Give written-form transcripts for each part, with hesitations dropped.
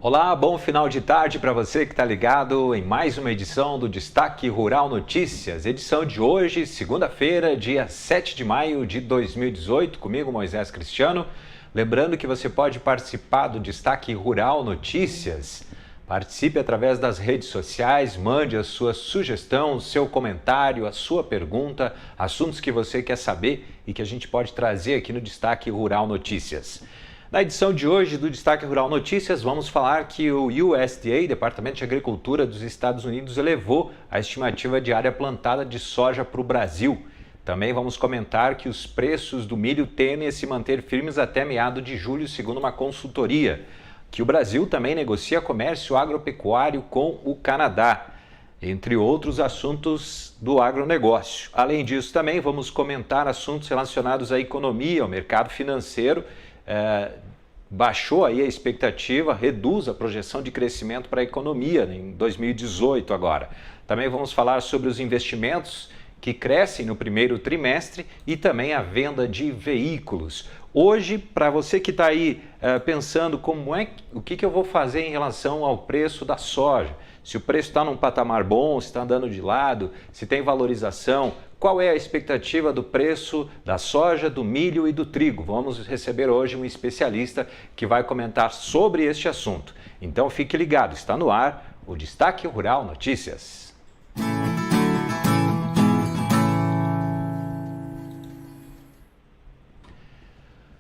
Olá, bom final de tarde para você que está ligado em mais uma edição do Destaque Rural Notícias. Edição de hoje, segunda-feira, dia 7 de maio de 2018, comigo, Moisés Cristiano. Lembrando que você pode participar do Destaque Rural Notícias. Participe através das redes sociais, mande a sua sugestão, o seu comentário, a sua pergunta, assuntos que você quer saber e que a gente pode trazer aqui no Destaque Rural Notícias. Na edição de hoje do Destaque Rural Notícias, vamos falar que o USDA, Departamento de Agricultura dos Estados Unidos, elevou a estimativa de área plantada de soja para o Brasil. Também vamos comentar que os preços do milho tendem a se manter firmes até meado de julho, segundo uma consultoria. Que o Brasil também negocia comércio agropecuário com o Canadá, entre outros assuntos do agronegócio. Além disso, também vamos comentar assuntos relacionados à economia, ao mercado financeiro. Baixou aí a expectativa, reduz a projeção de crescimento para a economia em 2018 agora. Também vamos falar sobre os investimentos que crescem no primeiro trimestre e também a venda de veículos. Hoje, para você que está aí pensando o que eu vou fazer em relação ao preço da soja, se o preço está num patamar bom, se está andando de lado, se tem valorização, qual é a expectativa do preço da soja, do milho e do trigo? Vamos receber hoje um especialista que vai comentar sobre este assunto. Então fique ligado, está no ar o Destaque Rural Notícias.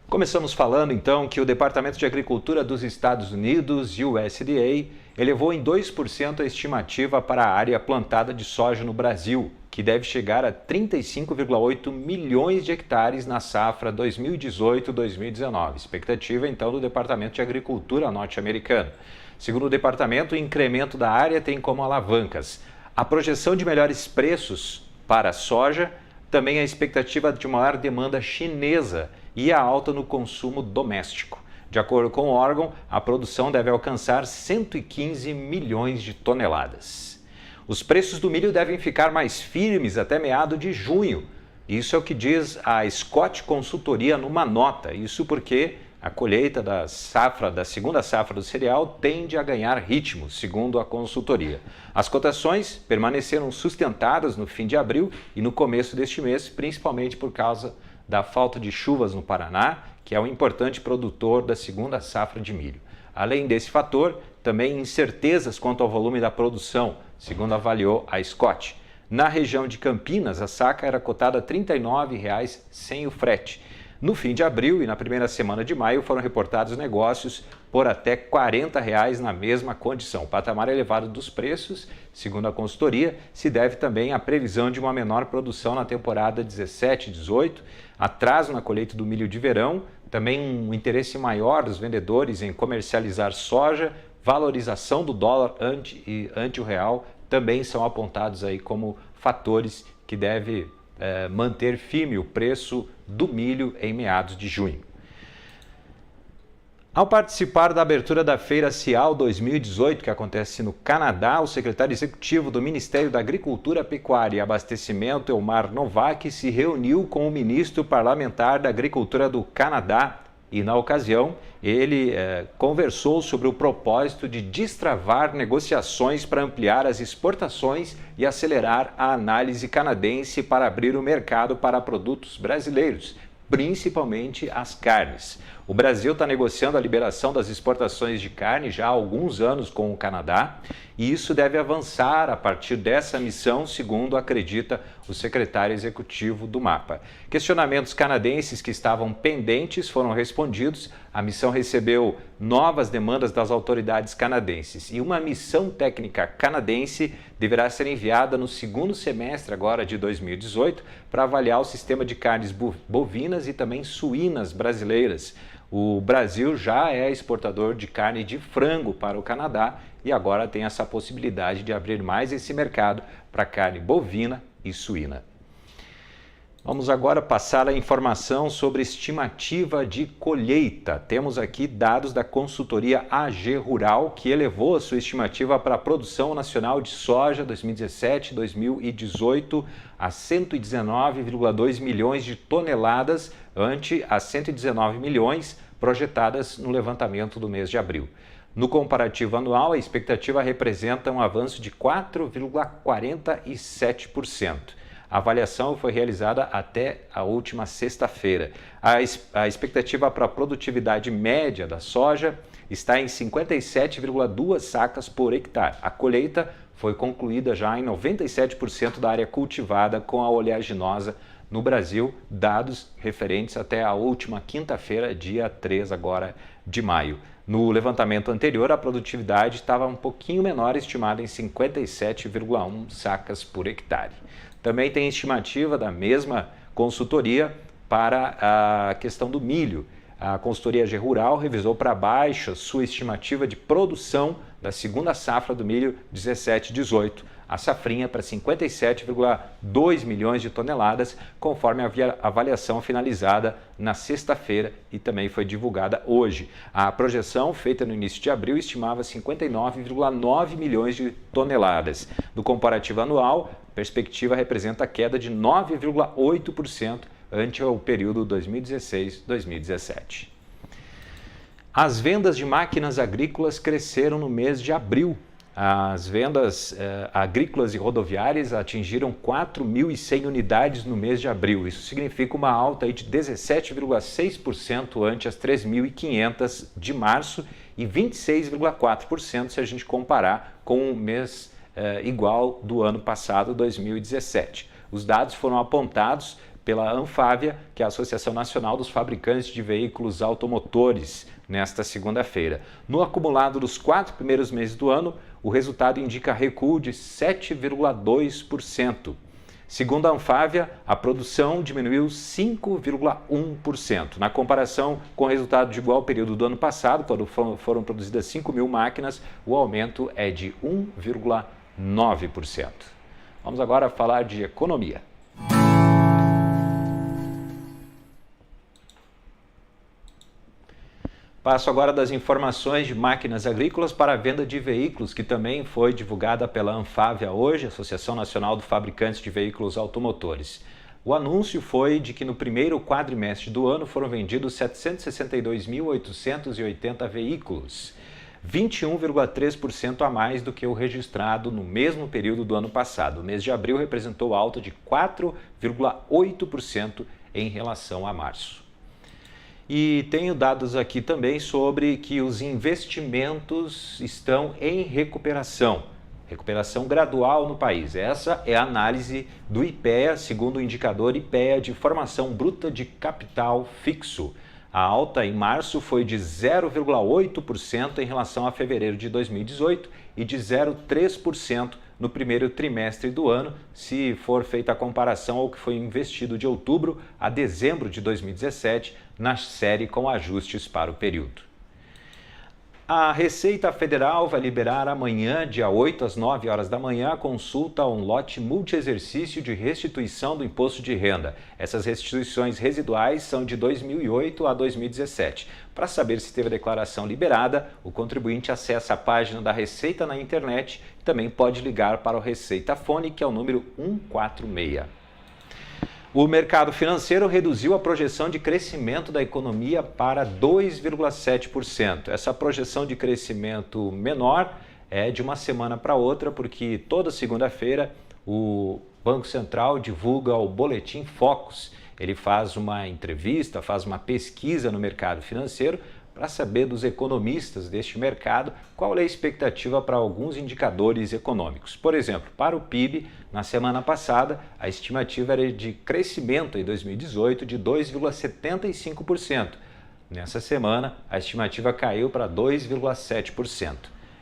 Começamos falando então que o Departamento de Agricultura dos Estados Unidos, USDA, elevou em 2% a estimativa para a área plantada de soja no Brasil, que deve chegar a 35,8 milhões de hectares na safra 2018-2019. Expectativa então do Departamento de Agricultura norte-americano. Segundo o departamento, o incremento da área tem como alavancas a projeção de melhores preços para a soja, também a expectativa de maior demanda chinesa e a alta no consumo doméstico. De acordo com o órgão, a produção deve alcançar 115 milhões de toneladas. Os preços do milho devem ficar mais firmes até meado de junho. Isso é o que diz a Scott Consultoria numa nota. Isso porque a colheita da segunda safra do cereal tende a ganhar ritmo, segundo a consultoria. As cotações permaneceram sustentadas no fim de abril e no começo deste mês, principalmente por causa da falta de chuvas no Paraná, que é um importante produtor da segunda safra de milho. Além desse fator, também incertezas quanto ao volume da produção, segundo avaliou a Scott. Na região de Campinas, a saca era cotada a R$ 39,00 sem o frete. No fim de abril e na primeira semana de maio foram reportados negócios por até R$ 40,00 na mesma condição. O patamar elevado dos preços, segundo a consultoria, se deve também à previsão de uma menor produção na temporada 17-18, atraso na colheita do milho de verão, também um interesse maior dos vendedores em comercializar soja, valorização do dólar ante o real, também são apontados aí como fatores que devem manter firme o preço do milho em meados de junho. Ao participar da abertura da Feira Cial 2018, que acontece no Canadá, o secretário executivo do Ministério da Agricultura, Pecuária e Abastecimento, Elmar Novak, se reuniu com o ministro parlamentar da Agricultura do Canadá e, na ocasião, ele conversou sobre o propósito de destravar negociações para ampliar as exportações e acelerar a análise canadense para abrir o mercado para produtos brasileiros, principalmente as carnes. O Brasil está negociando a liberação das exportações de carne já há alguns anos com o Canadá e isso deve avançar a partir dessa missão, segundo acredita o secretário executivo do MAPA. Questionamentos canadenses que estavam pendentes foram respondidos. A missão recebeu novas demandas das autoridades canadenses e uma missão técnica canadense deverá ser enviada no segundo semestre agora de 2018 para avaliar o sistema de carnes bovinas e também suínas brasileiras. O Brasil já é exportador de carne de frango para o Canadá e agora tem essa possibilidade de abrir mais esse mercado para carne bovina e suína. Vamos agora passar a informação sobre estimativa de colheita. Temos aqui dados da consultoria AG Rural, que elevou a sua estimativa para a produção nacional de soja 2017-2018 a 119,2 milhões de toneladas, ante as 119 milhões projetadas no levantamento do mês de abril. No comparativo anual, a expectativa representa um avanço de 4,47%. A avaliação foi realizada até a última sexta-feira. A expectativa para a produtividade média da soja está em 57,2 sacas por hectare. A colheita foi concluída já em 97% da área cultivada com a oleaginosa no Brasil, dados referentes até a última quinta-feira, dia 3 agora de maio. No levantamento anterior, a produtividade estava um pouquinho menor, estimada em 57,1 sacas por hectare. Também tem estimativa da mesma consultoria para a questão do milho. A consultoria G Rural revisou para baixo sua estimativa de produção da segunda safra do milho 17-18, a safrinha para 57,2 milhões de toneladas, conforme a avaliação finalizada na sexta-feira e também foi divulgada hoje. A projeção feita no início de abril estimava 59,9 milhões de toneladas. No comparativo anual, a perspectiva representa a queda de 9,8% ante o período 2016-2017. As vendas de máquinas agrícolas cresceram no mês de abril. As vendas agrícolas e rodoviárias atingiram 4.100 unidades no mês de abril. Isso significa uma alta de 17,6% ante as 3.500 de março e 26,4% se a gente comparar com o mês igual do ano passado, 2017. Os dados foram apontados pela Anfávia, que é a Associação Nacional dos Fabricantes de Veículos Automotores, nesta segunda-feira. No acumulado dos 4 primeiros meses do ano, o resultado indica recuo de 7,2%. Segundo a Anfávia, a produção diminuiu 5,1%. Na comparação com o resultado de igual período do ano passado, quando foram produzidas 5.000 máquinas, o aumento é de 1,9%. Vamos agora falar de economia. Passo agora das informações de máquinas agrícolas para a venda de veículos, que também foi divulgada pela Anfávia hoje, Associação Nacional dos Fabricantes de Veículos Automotores. O anúncio foi de que no primeiro quadrimestre do ano foram vendidos 762.880 veículos, 21,3% a mais do que o registrado no mesmo período do ano passado. O mês de abril representou alta de 4,8% em relação a março. E tenho dados aqui também sobre que os investimentos estão em recuperação gradual no país. Essa é a análise do IPEA, segundo o indicador IPEA de formação bruta de capital fixo. A alta em março foi de 0,8% em relação a fevereiro de 2018 e de 0,3% no primeiro trimestre do ano, se for feita a comparação ao que foi investido de outubro a dezembro de 2017, na série com ajustes para o período. A Receita Federal vai liberar amanhã, dia 8, às 9 horas da manhã, a consulta a um lote multiexercício de restituição do imposto de renda. Essas restituições residuais são de 2008 a 2017. Para saber se teve a declaração liberada, o contribuinte acessa a página da Receita na internet e também pode ligar para o Receita Fone, que é o número 146. O mercado financeiro reduziu a projeção de crescimento da economia para 2,7%. Essa projeção de crescimento menor é de uma semana para outra, porque toda segunda-feira o Banco Central divulga o Boletim Focus. Ele faz uma entrevista, faz uma pesquisa no mercado financeiro para saber dos economistas deste mercado qual é a expectativa para alguns indicadores econômicos. Por exemplo, para o PIB, na semana passada, a estimativa era de crescimento em 2018 de 2,75%. Nessa semana, a estimativa caiu para 2,7%.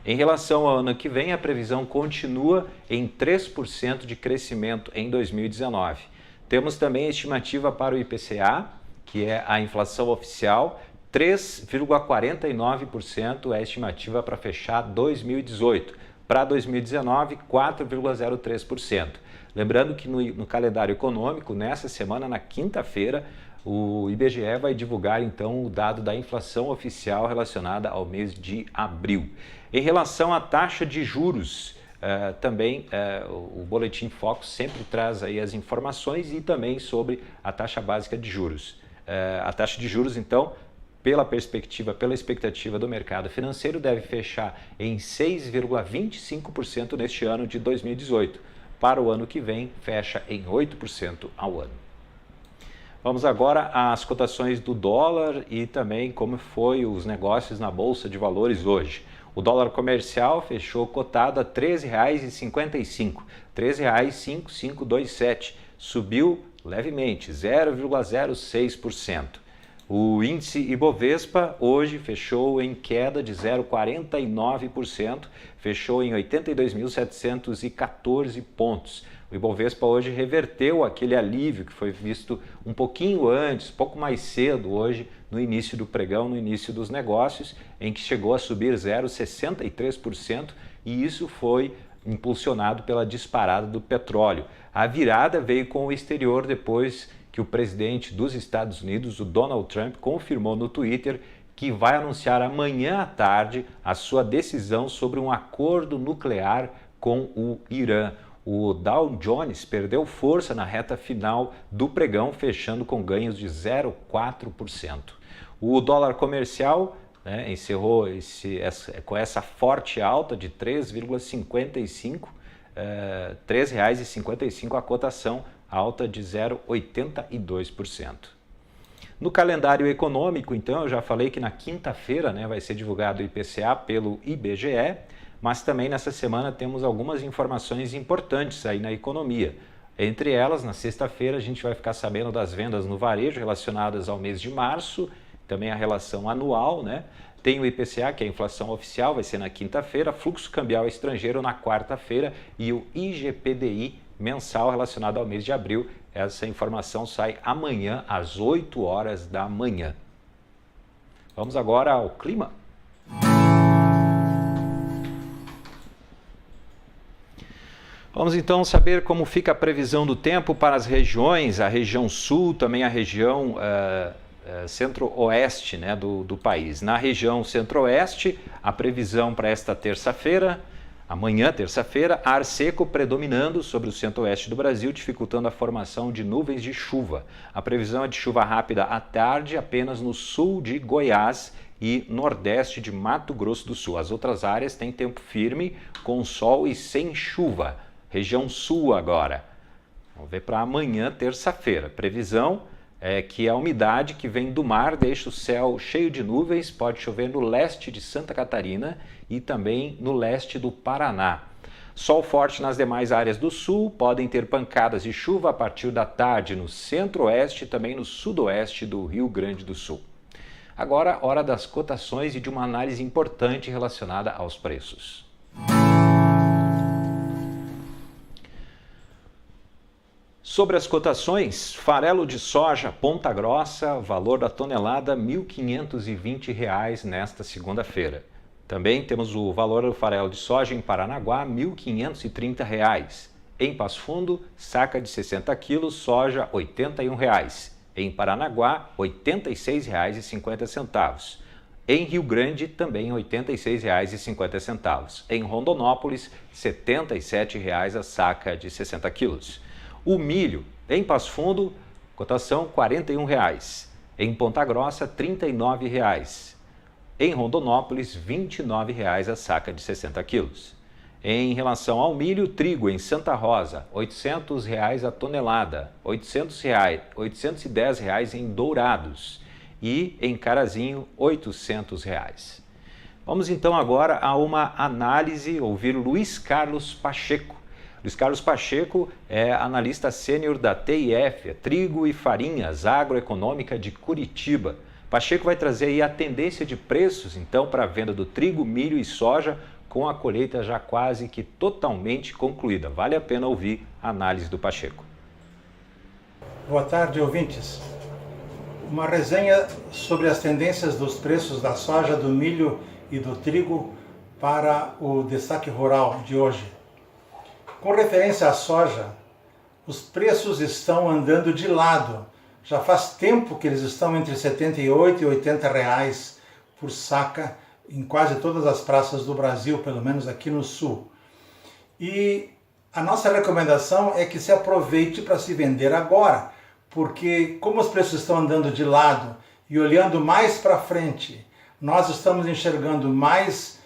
Em relação ao ano que vem, a previsão continua em 3% de crescimento em 2019. Temos também a estimativa para o IPCA, que é a inflação oficial, 3,49% é a estimativa para fechar 2018. Para 2019, 4,03%. Lembrando que no calendário econômico, nessa semana, na quinta-feira, o IBGE vai divulgar então o dado da inflação oficial relacionada ao mês de abril. Em relação à taxa de juros, o Boletim Focus sempre traz aí as informações e também sobre a taxa básica de juros. A taxa de juros, então, pela expectativa do mercado financeiro, deve fechar em 6,25% neste ano de 2018. Para o ano que vem, fecha em 8% ao ano. Vamos agora às cotações do dólar e também como foi os negócios na Bolsa de Valores hoje. O dólar comercial fechou cotado a R$ 13,55, R$ 13,5527, subiu levemente, 0,06%. O índice Ibovespa hoje fechou em queda de 0,49%, fechou em 82.714 pontos. O Ibovespa hoje reverteu aquele alívio que foi visto um pouquinho antes, pouco mais cedo hoje, no início do pregão, no início dos negócios, em que chegou a subir 0,63% e isso foi impulsionado pela disparada do petróleo. A virada veio com o exterior depois que o presidente dos Estados Unidos, o Donald Trump, confirmou no Twitter que vai anunciar amanhã à tarde a sua decisão sobre um acordo nuclear com o Irã. O Dow Jones perdeu força na reta final do pregão, fechando com ganhos de 0,4%. O dólar comercial encerrou com essa forte alta de 3,55, R$ 3,55 a cotação, alta de 0,82%. No calendário econômico, então, eu já falei que na quinta-feira vai ser divulgado o IPCA pelo IBGE, mas também nessa semana temos algumas informações importantes aí na economia. Entre elas, na sexta-feira, a gente vai ficar sabendo das vendas no varejo relacionadas ao mês de março, também a relação anual, Tem o IPCA, que é a inflação oficial, vai ser na quinta-feira, fluxo cambial estrangeiro na quarta-feira e o IGPDI mensal relacionado ao mês de abril. Essa informação sai amanhã às 8 horas da manhã. Vamos agora ao clima. Vamos então saber como fica a previsão do tempo para as regiões, a região sul, também a região centro-oeste do país. Na região centro-oeste, a previsão para esta terça-feira, amanhã, terça-feira, ar seco predominando sobre o centro-oeste do Brasil, dificultando a formação de nuvens de chuva. A previsão é de chuva rápida à tarde apenas no sul de Goiás e nordeste de Mato Grosso do Sul. As outras áreas têm tempo firme, com sol e sem chuva. Região sul agora. Vamos ver para amanhã, terça-feira. Previsão é que a umidade que vem do mar deixa o céu cheio de nuvens, pode chover no leste de Santa Catarina e também no leste do Paraná. Sol forte nas demais áreas do sul, podem ter pancadas de chuva a partir da tarde no centro-oeste e também no sudoeste do Rio Grande do Sul. Agora, hora das cotações e de uma análise importante relacionada aos preços. Sobre as cotações, farelo de soja Ponta Grossa, valor da tonelada R$ 1.520 nesta segunda-feira. Também temos o valor do farelo de soja em Paranaguá, R$ 1.530. Em Passo Fundo, saca de 60 quilos, soja R$ 81. Em Paranaguá, R$ 86,50. Em Rio Grande, também R$ 86,50. Em Rondonópolis, R$ 77 a saca de 60 quilos. O milho, em Passo Fundo, cotação R$ 41. Em Ponta Grossa, R$ 39. Em Rondonópolis, R$ 29 a saca de 60 quilos. Em relação ao milho, trigo em Santa Rosa, R$ 800 a tonelada, R$ 810 em Dourados e em Carazinho, R$ 800. Vamos então agora a uma análise, ouvir Luiz Carlos Pacheco. Luiz Carlos Pacheco é analista sênior da TIF, Trigo e Farinhas Agroeconômica de Curitiba. Pacheco vai trazer aí a tendência de preços, então, para a venda do trigo, milho e soja, com a colheita já quase que totalmente concluída. Vale a pena ouvir a análise do Pacheco. Boa tarde, ouvintes. Uma resenha sobre as tendências dos preços da soja, do milho e do trigo para o destaque rural de hoje. Com referência à soja, os preços estão andando de lado. Já faz tempo que eles estão entre R$ 78 e R$ 80 por saca em quase todas as praças do Brasil, pelo menos aqui no sul. E a nossa recomendação é que se aproveite para se vender agora, porque como os preços estão andando de lado e olhando mais para frente, nós estamos enxergando mais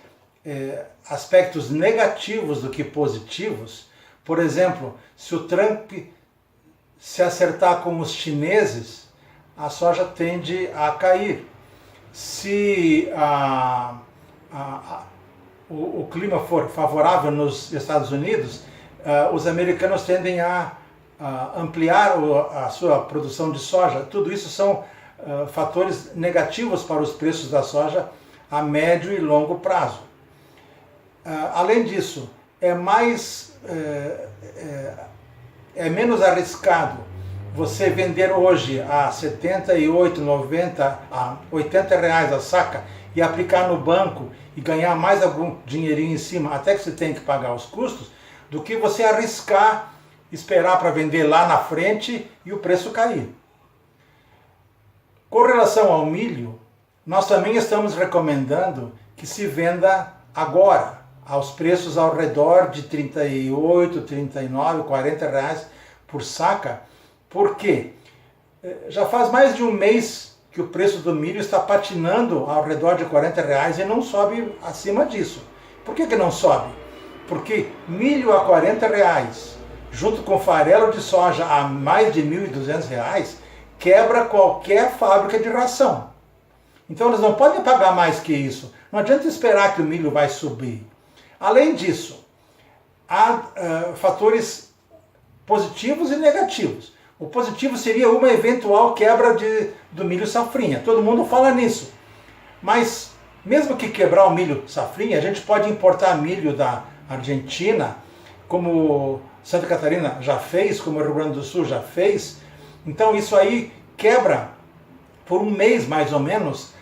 aspectos negativos do que positivos. Por exemplo, se o Trump se acertar com os chineses, a soja tende a cair. Se o clima for favorável nos Estados Unidos, os americanos tendem a ampliar a sua produção de soja. Tudo isso são fatores negativos para os preços da soja a médio e longo prazo. Além disso, é menos arriscado você vender hoje a 78, 90, a 80 reais a saca e aplicar no banco e ganhar mais algum dinheirinho em cima, até que você tem que pagar os custos, do que você arriscar, esperar para vender lá na frente e o preço cair. Com relação ao milho, nós também estamos recomendando que se venda agora, aos preços ao redor de 38, 39, 40 reais por saca. Por quê? Já faz mais de um mês que o preço do milho está patinando ao redor de 40 reais e não sobe acima disso. Por que não sobe? Porque milho a 40 reais, junto com farelo de soja a mais de 1.200 reais, quebra qualquer fábrica de ração. Então eles não podem pagar mais que isso. Não adianta esperar que o milho vai subir. Além disso, há fatores positivos e negativos. O positivo seria uma eventual quebra do milho safrinha. Todo mundo fala nisso. Mas, mesmo que quebrar o milho safrinha, a gente pode importar milho da Argentina, como Santa Catarina já fez, como o Rio Grande do Sul já fez. Então, isso aí quebra, por um mês mais ou menos,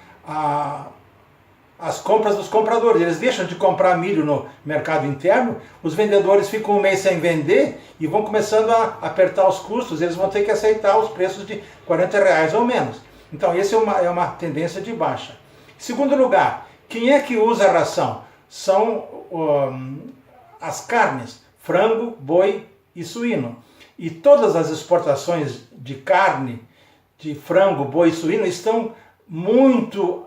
as compras dos compradores. Eles deixam de comprar milho no mercado interno, os vendedores ficam um mês sem vender e vão começando a apertar os custos, eles vão ter que aceitar os preços de 40 reais ou menos. Então, essa é uma tendência de baixa. Em segundo lugar, quem é que usa a ração? São as carnes, frango, boi e suíno. E todas as exportações de carne, de frango, boi e suíno estão muito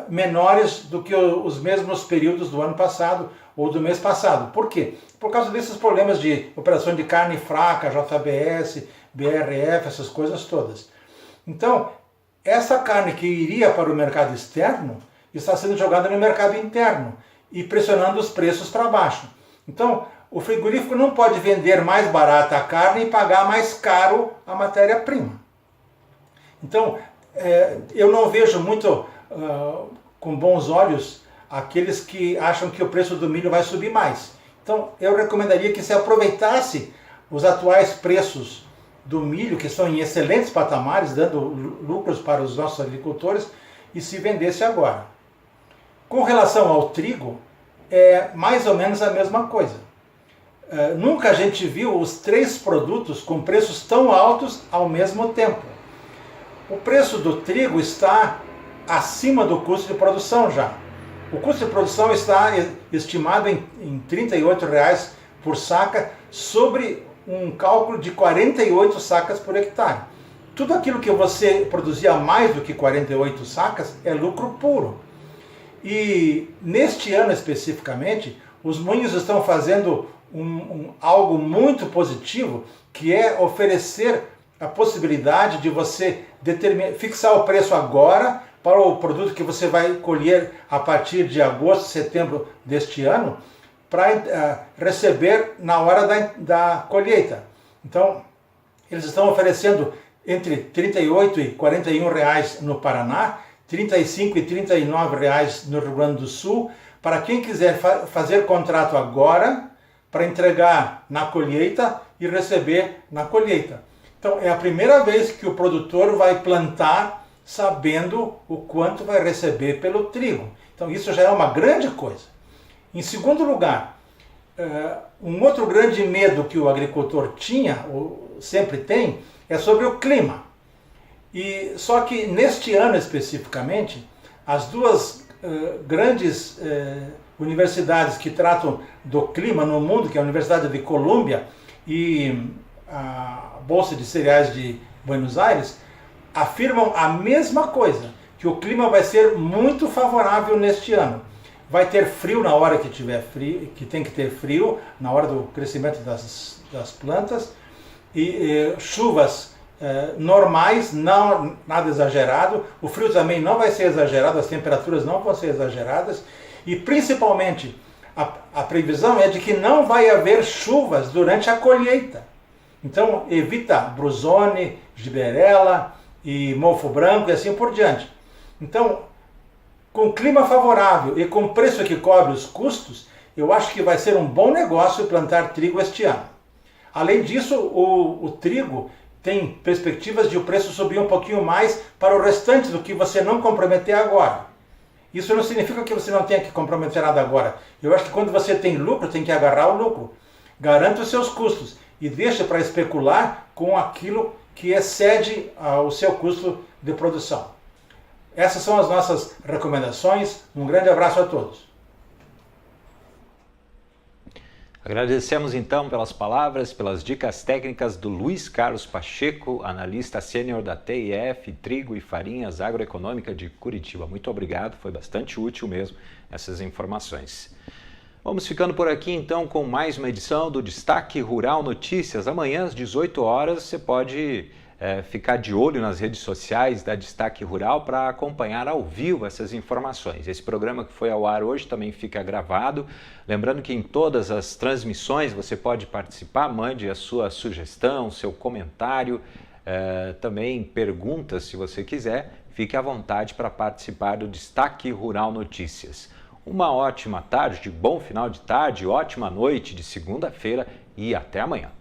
menores do que os mesmos períodos do ano passado ou do mês passado. Por quê? Por causa desses problemas de operação de carne fraca, JBS, BRF, essas coisas todas. Então, essa carne que iria para o mercado externo está sendo jogada no mercado interno e pressionando os preços para baixo. Então, o frigorífico não pode vender mais barata a carne e pagar mais caro a matéria-prima. Então, eu não vejo muito com bons olhos aqueles que acham que o preço do milho vai subir mais. Então, eu recomendaria que se aproveitasse os atuais preços do milho, que estão em excelentes patamares, dando lucros para os nossos agricultores, e se vendesse agora. Com relação ao trigo, é mais ou menos a mesma coisa. Nunca a gente viu os três produtos com preços tão altos ao mesmo tempo. O preço do trigo está acima do custo de produção já. O custo de produção está estimado em R$ 38 por saca, sobre um cálculo de 48 sacas por hectare. Tudo aquilo que você produzia mais do que 48 sacas é lucro puro. E neste ano especificamente, os moinhos estão fazendo algo muito positivo, que é oferecer a possibilidade de você fixar o preço agora para o produto que você vai colher a partir de agosto, setembro deste ano, para receber na hora da colheita. Então, eles estão oferecendo entre 38 e 41 reais no Paraná, 35 e 39 reais no Rio Grande do Sul, para quem quiser fazer contrato agora, para entregar na colheita e receber na colheita. Então, é a primeira vez que o produtor vai plantar sabendo o quanto vai receber pelo trigo. Então, isso já é uma grande coisa. Em segundo lugar, um outro grande medo que o agricultor tinha, ou sempre tem, é sobre o clima. Só que neste ano especificamente, as duas grandes universidades que tratam do clima no mundo, que é a Universidade de Colômbia e a Bolsa de Cereais de Buenos Aires, afirmam a mesma coisa, que o clima vai ser muito favorável neste ano. Vai ter frio na hora que tiver frio, que tem que ter frio, na hora do crescimento das plantas, e chuvas normais, não nada exagerado. O frio também não vai ser exagerado, as temperaturas não vão ser exageradas, e principalmente a previsão é de que não vai haver chuvas durante a colheita. Então evita brusone, giberela e mofo branco e assim por diante. Então, com clima favorável e com preço que cobre os custos, eu acho que vai ser um bom negócio plantar trigo este ano. Além disso, o trigo tem perspectivas de o preço subir um pouquinho mais para o restante do que você não comprometer agora. Isso não significa que você não tenha que comprometer nada agora. Eu acho que quando você tem lucro, tem que agarrar o lucro. Garanta os seus custos e deixa para especular com aquilo que excede o seu custo de produção. Essas são as nossas recomendações. Um grande abraço a todos. Agradecemos então pelas palavras, pelas dicas técnicas do Luiz Carlos Pacheco, analista sênior da TIF Trigo e Farinhas Agroeconômica de Curitiba. Muito obrigado, foi bastante útil mesmo essas informações. Vamos ficando por aqui então com mais uma edição do Destaque Rural Notícias. Amanhã às 18 horas você pode ficar de olho nas redes sociais da Destaque Rural para acompanhar ao vivo essas informações. Esse programa que foi ao ar hoje também fica gravado. Lembrando que em todas as transmissões você pode participar, mande a sua sugestão, seu comentário, também perguntas se você quiser. Fique à vontade para participar do Destaque Rural Notícias. Uma ótima tarde, bom final de tarde, ótima noite de segunda-feira e até amanhã.